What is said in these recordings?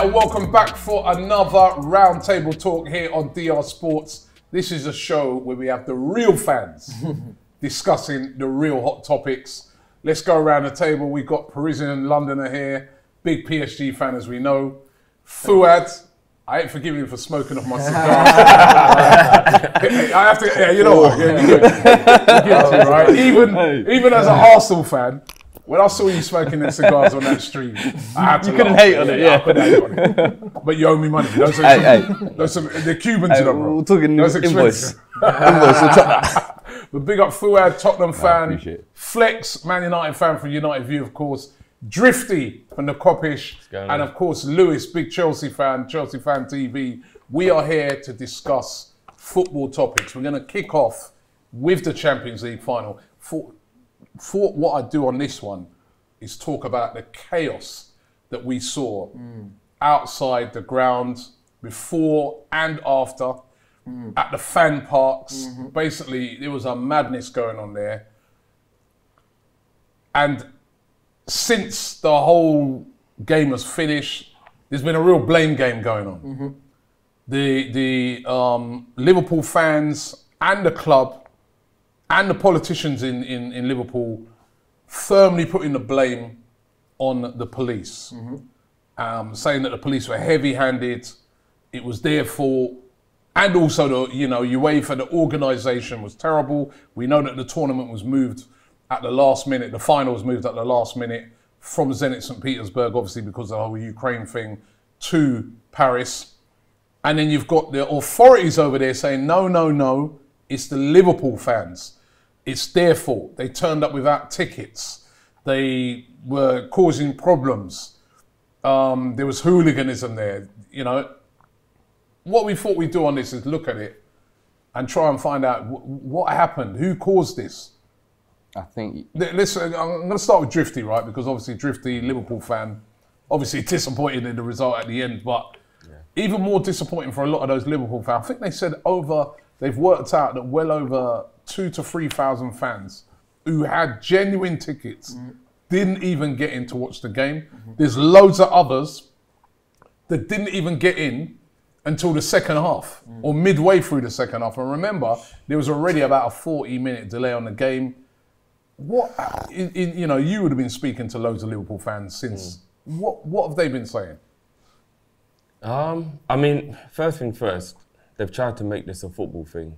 and welcome back for another roundtable talk here on DR Sports. This is a show where we have the real fans discussing the real hot topics. Let's go around the table. We've got Parisian and Londoner here, big PSG fan as we know. Fuad, I ain't forgiving him for smoking off my cigar. I have to, yeah, you know what? Yeah, right? Even as an Arsenal fan, when I saw you smoking them cigars on that stream, I had to. You couldn't hate on it, yeah. I couldn't hate on it. But you owe me money. The Cubans, you know, bro. We're talking invoice. But big up Fuad, Tottenham fan. Flex, Man United fan from United View, of course. Drifty from the Coppish. And of course, Lewis, big Chelsea fan TV. We are here to discuss football topics. We're going to kick off with the Champions League final. For what I do on this one is talk about the chaos that we saw outside the ground before and after at the fan parks. Basically, there was a madness going on there. And since the whole game was finished, there's been a real blame game going on. The Liverpool fans and the club and the politicians in Liverpool firmly putting the blame on the police, saying that the police were heavy-handed, it was their fault, and also the UEFA, the organisation was terrible. We know that the tournament was moved at the last minute, the final was moved at the last minute from Zenit St. Petersburg, obviously because of the whole Ukraine thing, to Paris. And then you've got the authorities over there saying, no, it's the Liverpool fans. It's their fault. They turned up without tickets. They were causing problems. There was hooliganism there. You know, what we thought we'd do on this is look at it and try and find out what happened, who caused this. I think. Listen, I'm going to start with Drifty, right? Because obviously Drifty, Liverpool fan, obviously disappointed in the result at the end, but even more disappointing for a lot of those Liverpool fans. I think they said they've worked out that well over 2,000 to 3,000 fans who had genuine tickets didn't even get in to watch the game. There's loads of others that didn't even get in until the second half or midway through the second half. And remember, there was already about a 40-minute delay on the game. You would have been speaking to loads of Liverpool fans since. What have they been saying? I mean, first thing first, they've tried to make this a football thing.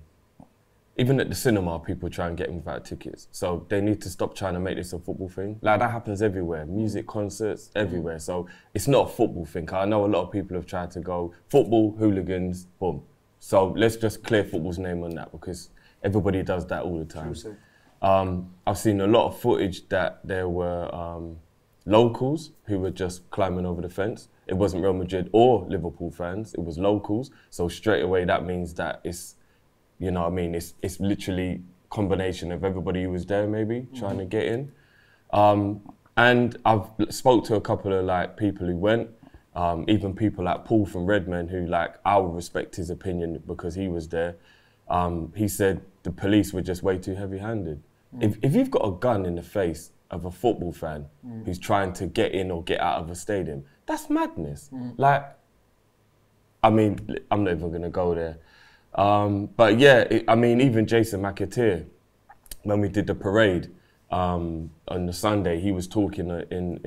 Even at the cinema, people try and get in without tickets. So they need to stop trying to make this a football thing. Like, that happens everywhere. Music, concerts, everywhere. So it's not a football thing. I know a lot of people have tried to go football, hooligans, boom. So let's just clear football's name on that because everybody does that all the time. I've seen a lot of footage that there were locals who were just climbing over the fence. It wasn't Real Madrid or Liverpool fans, it was locals. So straight away that means that it's, you know what I mean, it's literally combination of everybody who was there maybe trying to get in. And I've spoke to a couple of people who went, even people like Paul from Redmen who I would respect his opinion because he was there. He said the police were just way too heavy-handed. If you've got a gun in the face of a football fan who's trying to get in or get out of a stadium, that's madness. I mean, I'm not even gonna go there. But yeah, I mean, even Jason McAteer, when we did the parade on the Sunday, he was talking in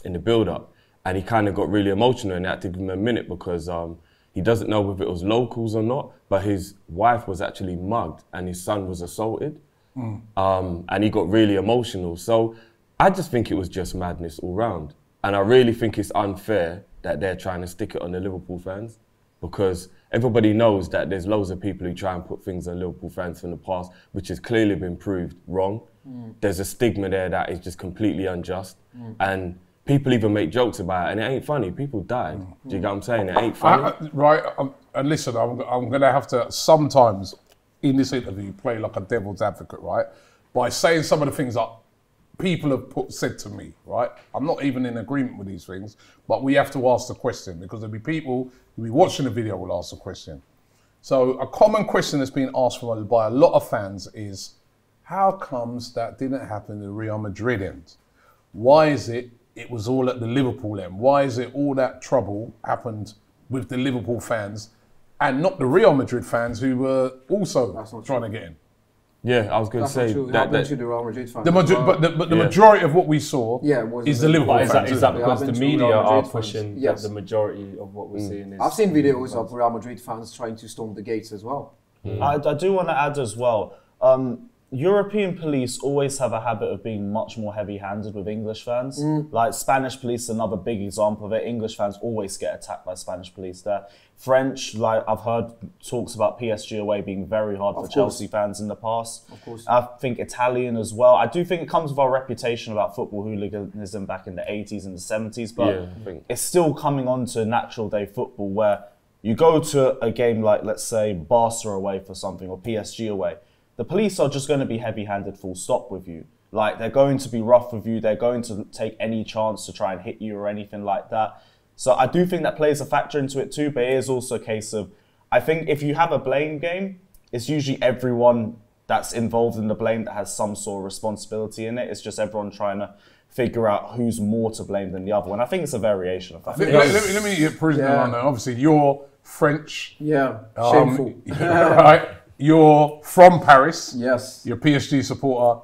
the build-up, and he kind of got really emotional, and I had to give him a minute because he doesn't know if it was locals or not, but his wife was actually mugged and his son was assaulted, and he got really emotional. So I just think it was just madness all round, and I really think it's unfair that they're trying to stick it on the Liverpool fans because everybody knows that there's loads of people who try and put things on Liverpool fans from the past, which has clearly been proved wrong. There's a stigma there that is just completely unjust. And people even make jokes about it, and it ain't funny. People died. Do you get what I'm saying? It ain't funny. And listen, I'm going to have to sometimes in this interview play like a devil's advocate, right? By saying some of the things that people have said to me, right? I'm not even in agreement with these things, but we have to ask the question because there'll be people who'll be watching the video will ask the question. So a common question that's been asked by a lot of fans is, how comes that didn't happen in the Real Madrid end? Why is it it was all at the Liverpool end? Why is it all that trouble happened with the Liverpool fans and not the Real Madrid fans who were also trying to get in? Yeah, I was going to say It happened to the Real Madrid fans. But the majority of what we saw is the Liverpool fans. Is that because the media are pushing Yes. that the majority of what we're seeing is... I've seen videos of Real Madrid fans trying to storm the gates as well. I do want to add as well, European police always have a habit of being much more heavy-handed with English fans. Like Spanish police is another big example of it. English fans always get attacked by Spanish police there. French, like I've heard talks about PSG away being very hard for Chelsea fans in the past. Of course. I think Italian as well. I do think it comes with our reputation about football hooliganism back in the 80s and the 70s, but it's still coming on to natural day football where you go to a game like, let's say, Barca away for something or PSG away. The police are just going to be heavy-handed full stop with you. Like, they're going to be rough with you. They're going to take any chance to try and hit you or anything like that. So I do think that plays a factor into it too, but it is also a case of, I think if you have a blame game, it's usually everyone that's involved in the blame that has some sort of responsibility in it. It's just everyone trying to figure out who's more to blame than the other one. I think it's a variation of that. Let me get prisoner on there. Obviously, you're French. Yeah, shameful. Right? You're from Paris. Yes. You're a PSG supporter.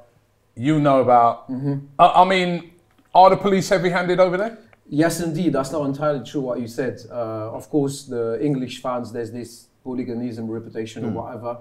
You know about... I mean, are the police heavy-handed over there? Yes, indeed. That's not entirely true what you said. Of course, the English fans, there's this hooliganism reputation or whatever,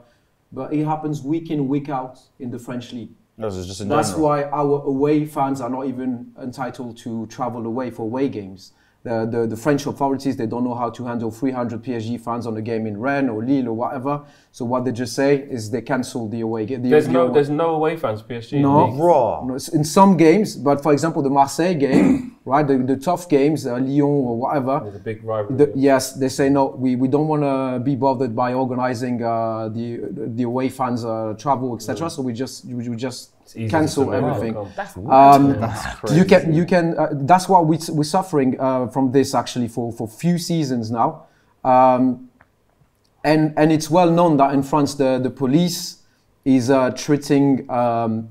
but it happens week in, week out in the French league. That's why our away fans are not even entitled to travel away for away games. The French authorities, they don't know how to handle 300 PSG fans on a game in Rennes or Lille or whatever. So what they just say is they cancel the away game. There's no away fans PSG. No, in some games, but for example, the Marseille game, right? The tough games, Lyon or whatever. There's a big rivalry. Yes, they say no. We don't want to be bothered by organizing the away fans travel, etc. So we just cancel everything. That's crazy. You can. That's what we're suffering from this actually for few seasons now, and it's well known that in France the police is treating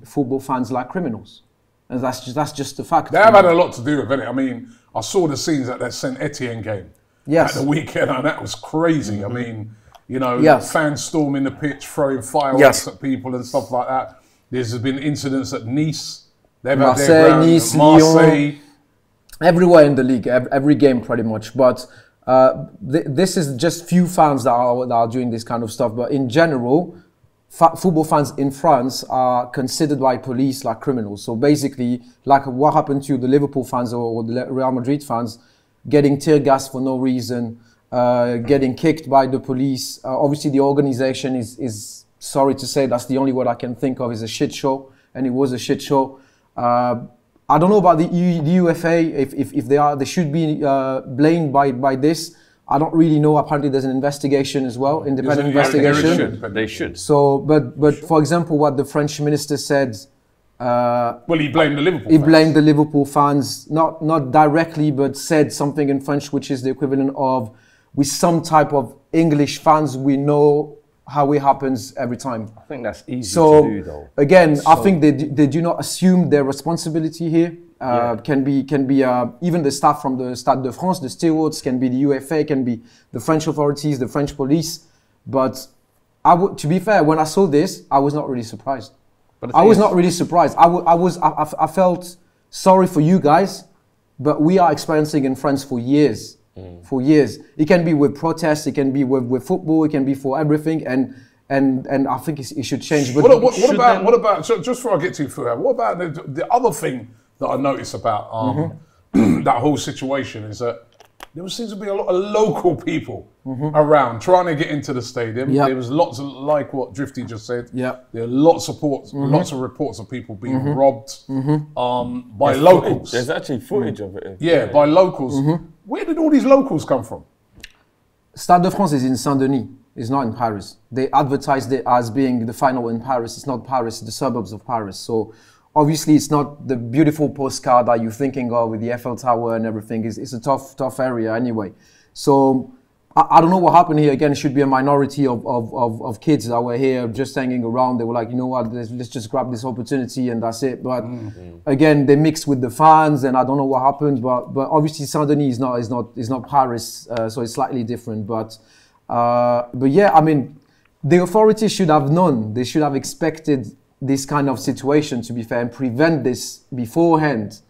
football fans like criminals, and that's just a fact. They have had a lot to do with it. I mean, I saw the scenes at that Saint Etienne game at the weekend, and that was crazy. I mean, you know, fans storming the pitch, throwing fireworks at people and stuff like that. There's been incidents at Nice. They've Marseille, Nice, Lyon, everywhere in the league, every game pretty much. But this is just few fans that are doing this kind of stuff. But in general, football fans in France are considered by police like criminals. So basically, like what happened to the Liverpool fans or the Real Madrid fans, getting tear gas for no reason, getting kicked by the police. Obviously, the organization is sorry to say, that's the only word I can think of, is a shit show, and it was a shit show. I don't know about the UFA, if they should be blamed by this. I don't really know. Apparently there's an investigation as well, independent investigation. They should. So, but for example, what the French minister said, well, he blamed the Liverpool He fans. blamed the Liverpool fans, not directly, but said something in French, which is the equivalent of, with some type of English fans, we know how it happens every time. I think that's easy to do, though. Again, I think they do not assume their responsibility here. Can be even the staff from the Stade de France, the stewards, can be the UFA, can be the French authorities, the French police. But to be fair, when I saw this, I was not really surprised. I was not really surprised. I felt sorry for you guys, but we are experiencing in France for years. For years, it can be with protests, it can be with football, it can be for everything, and I think it should change. But what about just before I get to Fuad, what about the other thing that I noticed about that whole situation is that there seems to be a lot of local people around trying to get into the stadium. There was lots of, like what Drifty just said. There are lots of reports of people being robbed by locals. There's actually footage of it. By locals. Where did all these locals come from? Stade de France is in Saint-Denis. It's not in Paris. They advertised it as being the final in Paris. It's not Paris, it's the suburbs of Paris. So obviously it's not the beautiful postcard that you're thinking of with the Eiffel Tower and everything. It's a tough area anyway. So I don't know what happened here. Again, it should be a minority of kids that were here just hanging around. They were like, you know what, let's just grab this opportunity and that's it. But again, they mixed with the fans, and I don't know what happened. But obviously, Saint-Denis is not Paris, so it's slightly different. But yeah, I mean, the authorities should have known. They should have expected this kind of situation, to be fair, and prevent this beforehand.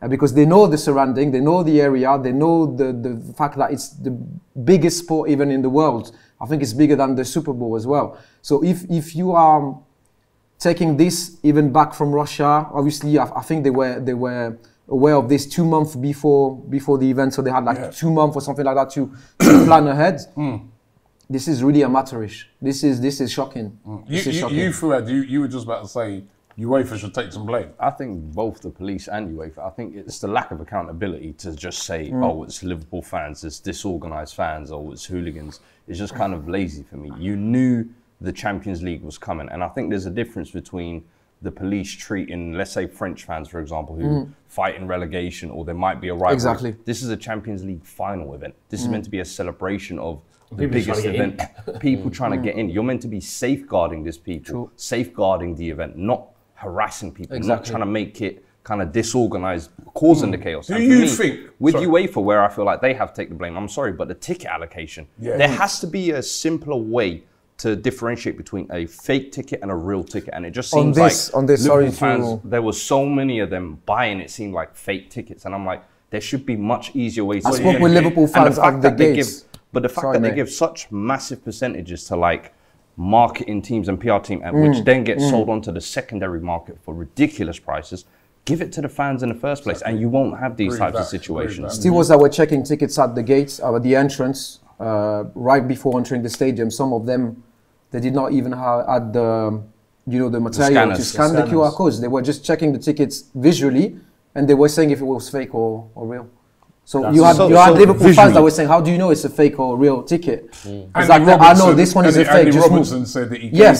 Because they know the surrounding, they know the area, they know the fact that it's the biggest sport even in the world. I think it's bigger than the Super Bowl as well. So if you are taking this even back from Russia, obviously I think they were aware of this 2 months before the event, so they had like 2 months or something like that to plan ahead. This is really amateurish. This is shocking. You Fuad, you were just about to say UEFA should take some blame. I think both the police and UEFA, I think it's the lack of accountability to just say, oh, it's Liverpool fans, it's disorganised fans, or it's hooligans. It's just kind of lazy for me. You knew the Champions League was coming, and I think there's a difference between the police treating, let's say, French fans, for example, who fight in relegation, or there might be a rivalry. Exactly. This is a Champions League final event. This is meant to be a celebration of the biggest event. People trying to get in. You're meant to be safeguarding these people, safeguarding the event, not harassing people, not trying to make it kind of disorganized, causing the chaos. Do you think with UEFA, where I feel like they have to take the blame, I'm sorry, but the ticket allocation, there has to be a simpler way to differentiate between a fake ticket and a real ticket, and it just seems Liverpool fans, there were so many of them buying it seemed like fake tickets, and I'm like, there should be much easier ways. I spoke with Liverpool fans at the gates. But the fact that they give such massive percentages to like marketing teams and PR team, which then get sold onto the secondary market for ridiculous prices, give it to the fans in the first place, and you won't have these types of situations. Stewards that were checking tickets at the gates, at the entrance, right before entering the stadium, some of them, they did not even have the material to scan the QR codes. They were just checking the tickets visually, and they were saying if it was fake or real. So you had Liverpool fans that were saying, how do you know it's a fake or real ticket? It's like, I know this one is a fake. Andy Robertson said that he gave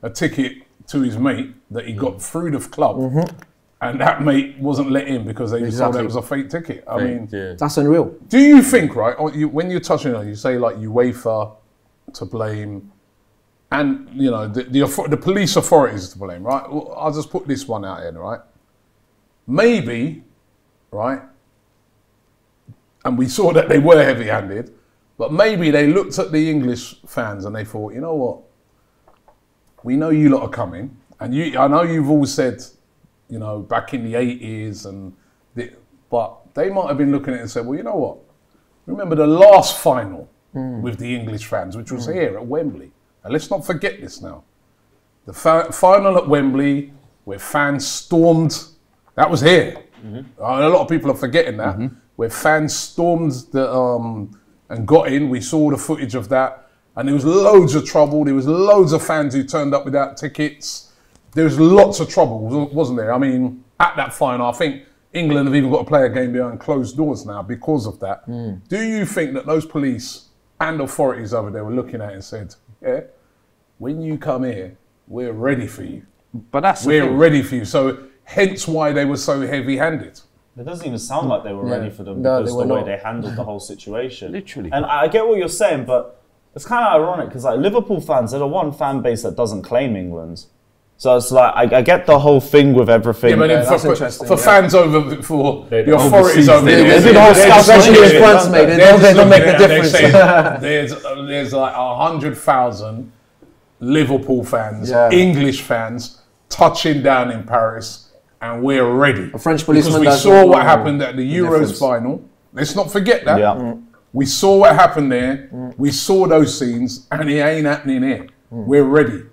a ticket to his mate that he got through the club, and that mate wasn't let in because they thought it was a fake ticket. I mean, that's unreal. Do you think, right, when you're touching on, you say like UEFA to blame, and you know the police authorities to blame, right? Well, I'll just put this one out here, right? Maybe, right? And we saw that they were heavy-handed, but maybe they looked at the English fans and they thought, you know what? We know you lot are coming, and I know you've all said, you know, back in the 80s, but they might have been looking at it and said, well, you know what? Remember the last final with the English fans, which was here at Wembley, and let's not forget this now. The final at Wembley, where fans stormed, that was here. A lot of people are forgetting that. Where fans stormed and got in. We saw the footage of that. And there was loads of trouble. There was loads of fans who turned up without tickets. There was lots of trouble, wasn't there? I mean, at that final, I think England have even got to play a game behind closed doors now because of that. Do you think that those police and authorities over there were looking at it and said, yeah, when you come here, we're ready for you. But we're ready for you. So hence why they were so heavy-handed. It doesn't even sound like they were ready for them because the way they handled the whole situation. Literally. And I get what you're saying, but it's kind of ironic because like Liverpool fans are the one fan base that doesn't claim England. So it's like, I get the whole thing with everything. Yeah, but that's interesting. For fans over, for the authorities over there. They do the whole stuff, especially in France, mate. They don't make the difference. There's like 100,000 Liverpool fans, English fans, touching down in Paris. And we're ready. A French policeman. Because we saw what happened at the Euros final. Let's not forget that. We saw what happened there. We saw those scenes, and it ain't happening here. We're ready.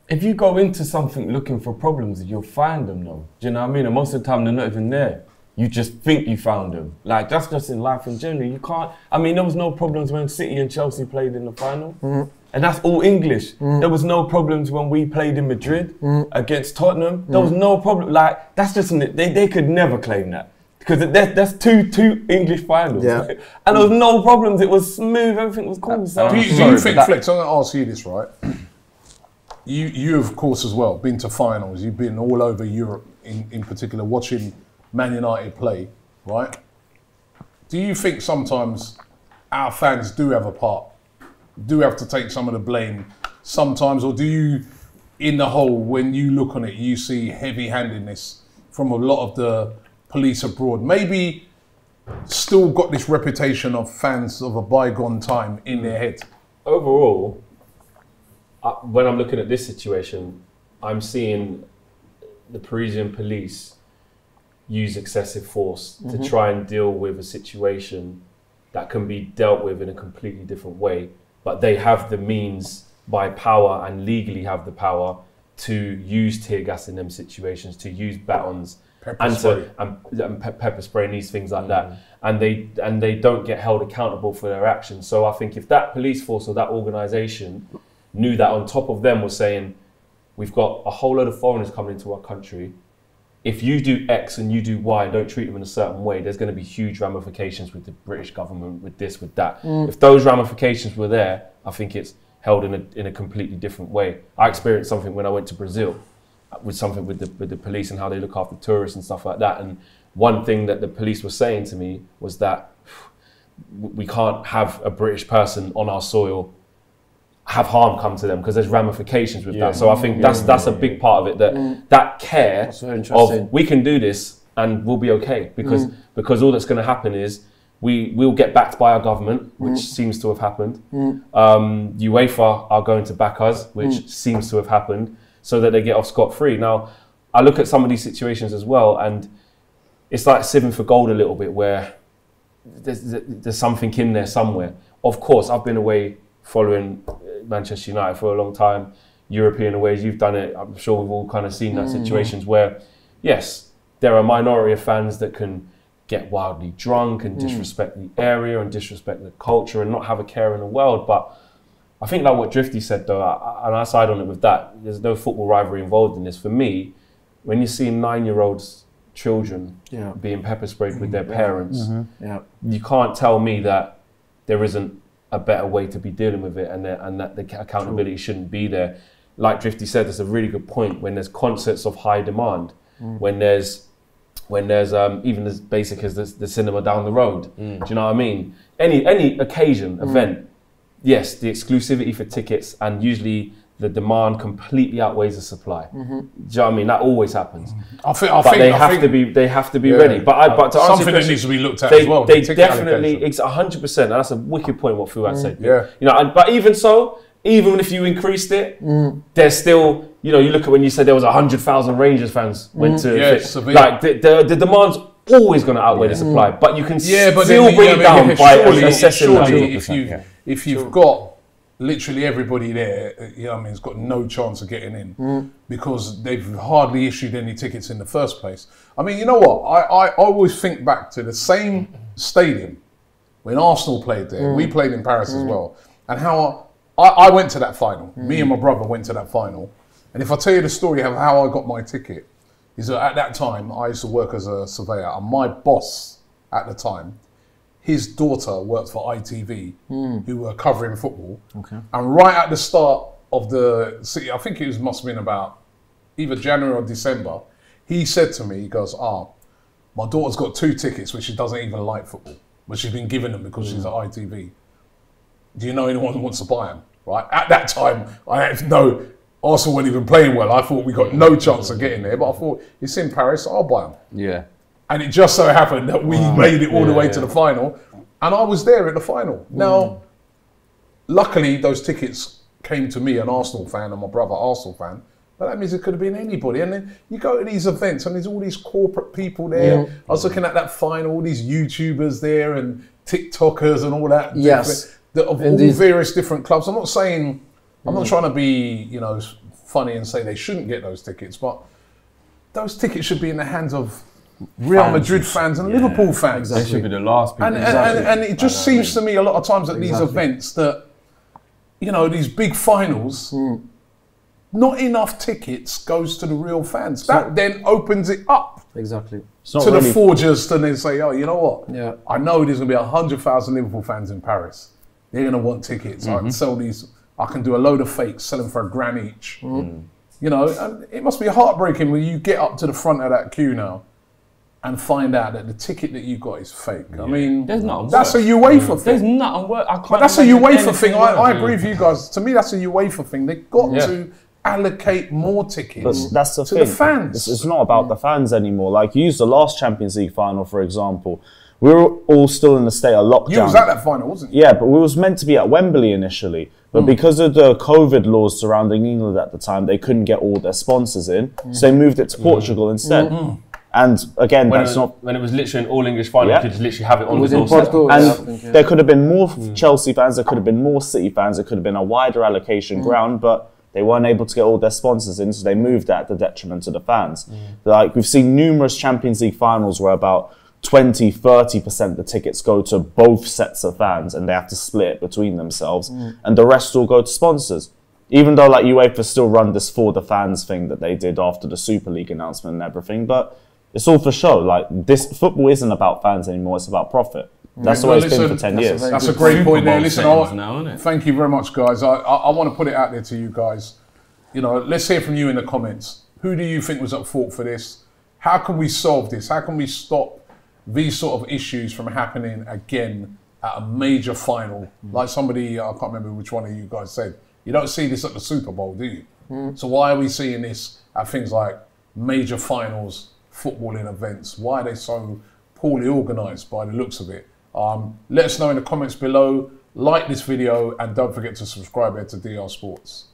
If you go into something looking for problems, you'll find them, though. Do you know what I mean? And most of the time, they're not even there. You just think you found them. Like, that's just in life in general. You can't. I mean, there was no problems when City and Chelsea played in the final. And that's all English. There was no problems when we played in Madrid against Tottenham. There was no problem. Like, that's just, they could never claim that. Because that's two English finals. And there was no problems. It was smooth. Everything was cool. So. Do you think, Flex, I'm going to ask you this, right? You of course, as well, been to finals. You've been all over Europe, in particular, watching Man United play, right? Do you think sometimes our fans do have a part do have to take some of the blame sometimes, or do you, in the whole, when you look on it, you see heavy-handedness from a lot of the police abroad? Maybe still got this reputation of fans of a bygone time in their head. Overall, when I'm looking at this situation, I'm seeing the Parisian police use excessive force to try and deal with a situation that can be dealt with in a completely different way. But they have the means by power and legally have the power to use tear gas in them situations, to use batons pepper spray and these things like that. And they don't get held accountable for their actions. So I think if that police force or that organisation knew that on top of them was saying, we've got a whole load of foreigners coming into our country, if you do X and you do Y and don't treat them in a certain way, there's going to be huge ramifications with the British government, with this, with that. If those ramifications were there, I think it's held in a completely different way. I experienced something when I went to Brazil, with something with the police and how they look after tourists and stuff like that. And one thing that the police were saying to me was that we can't have a British person on our soil have harm come to them, because there's ramifications with that. So I think that's a big part of it, that care of we can do this and we'll be okay, because all that's going to happen is we'll get backed by our government, which seems to have happened. UEFA are going to back us, which seems to have happened, so that they get off scot-free. Now, I look at some of these situations as well, and it's like sieving for gold a little bit, where there's something in there somewhere. Of course, I've been away following Manchester United for a long time, European aways, you've done it. I'm sure we've all kind of seen that situations where, yes, there are a minority of fans that can get wildly drunk and disrespect the area and disrespect the culture and not have a care in the world. But I think like what Drifty said though, and I side on it with that, there's no football rivalry involved in this. For me, when you see 9-year-olds children being pepper sprayed with their parents, you can't tell me that there isn't a better way to be dealing with it, and that the accountability shouldn't be there. Like Drifty said, that's a really good point. When there's concerts of high demand, when there's even as basic as the cinema down the road, do you know what I mean? Any occasion, event, yes, the exclusivity for tickets and usually the demand completely outweighs the supply. Do you know what I mean? That always happens. But they have to be ready. But to answer something that needs to be looked at as well. They definitely, it's 100%. And that's a wicked point what Fuad said. You know, but even so, even if you increased it, there's still, you know, you look at when you said there was 100,000 Rangers fans went to like the demand's always going to outweigh the supply, but you can still bring it down by assessing that. If you've got literally everybody there, you know what I mean, has got no chance of getting in because they've hardly issued any tickets in the first place. I mean, you know what? I always think back to the same stadium when Arsenal played there. We played in Paris as well. And how I went to that final. Me and my brother went to that final. And if I tell you the story of how I got my ticket, is that at that time, I used to work as a surveyor, and my boss at the time, his daughter worked for ITV, who were covering football. And right at the start of the, I think it must have been about either January or December, he said to me, he goes, my daughter's got 2 tickets, which she doesn't even like football, but she's been given them because she's at ITV. Do you know anyone who wants to buy them? Right? At that time, I had no, Arsenal weren't even playing well. I thought we got no chance of getting there, but I thought, it's in Paris, I'll buy them. Yeah. And it just so happened that we made it all the way to the final, and I was there at the final. Now, luckily, those tickets came to me, an Arsenal fan, and my brother, Arsenal fan, but that means it could have been anybody. And then you go to these events, and there's all these corporate people there. I was looking at that final, all these YouTubers there, and TikTokers, and all that. Of all various different clubs. I'm not saying, I'm not trying to be, you know, funny and say they shouldn't get those tickets, but those tickets should be in the hands of Real Madrid fans and Liverpool fans. They should be the last people. And it just seems to me a lot of times at these events that, you know, these big finals, not enough tickets goes to the real fans. That then opens it up to the forgers to then say, oh, you know what? I know there's going to be 100,000 Liverpool fans in Paris. They're going to want tickets. I can sell these. I can do a load of fakes, sell them for £1 each. You know, and it must be heartbreaking when you get up to the front of that queue now, and find out that the ticket that you got is fake. I mean, There's nothing that's worse. a UEFA thing. There's nothing worse. But that's a UEFA thing. I agree with you guys. To me, that's a UEFA thing. They've got to allocate more tickets But that's the to thing. the fans. It's not about the fans anymore. Like, use the last Champions League final, for example. We were all still in the state of lockdown. You was at that final, wasn't you? Yeah, but we was meant to be at Wembley initially. But because of the COVID laws surrounding England at the time, they couldn't get all their sponsors in. So they moved it to Portugal instead. And again, when it was literally an all-English final, you could just literally have it on the in doorstep. Porto, And there could have been more Chelsea fans, there could have been more City fans, there could have been a wider allocation ground, but they weren't able to get all their sponsors in, so they moved that at the detriment to the fans. Like, we've seen numerous Champions League finals where about 20-30% of the tickets go to both sets of fans and they have to split it between themselves, and the rest all go to sponsors. Even though like UEFA still run this for the fans thing that they did after the Super League announcement and everything, but it's all for show. Like, this football isn't about fans anymore, it's about profit. That's the way it's been for 10 years. That's a great point there. Listen, now, isn't it? thank you very much, guys. I want to put it out there to you guys. You know, let's hear from you in the comments. Who do you think was at fault for this? How can we solve this? How can we stop these sort of issues from happening again at a major final? Like somebody, I can't remember which one of you guys said, you don't see this at the Super Bowl, do you? So why are we seeing this at things like major finals, footballing events? Why are they so poorly organised by the looks of it? Let us know in the comments below. Like this video and don't forget to subscribe here to DR Sports.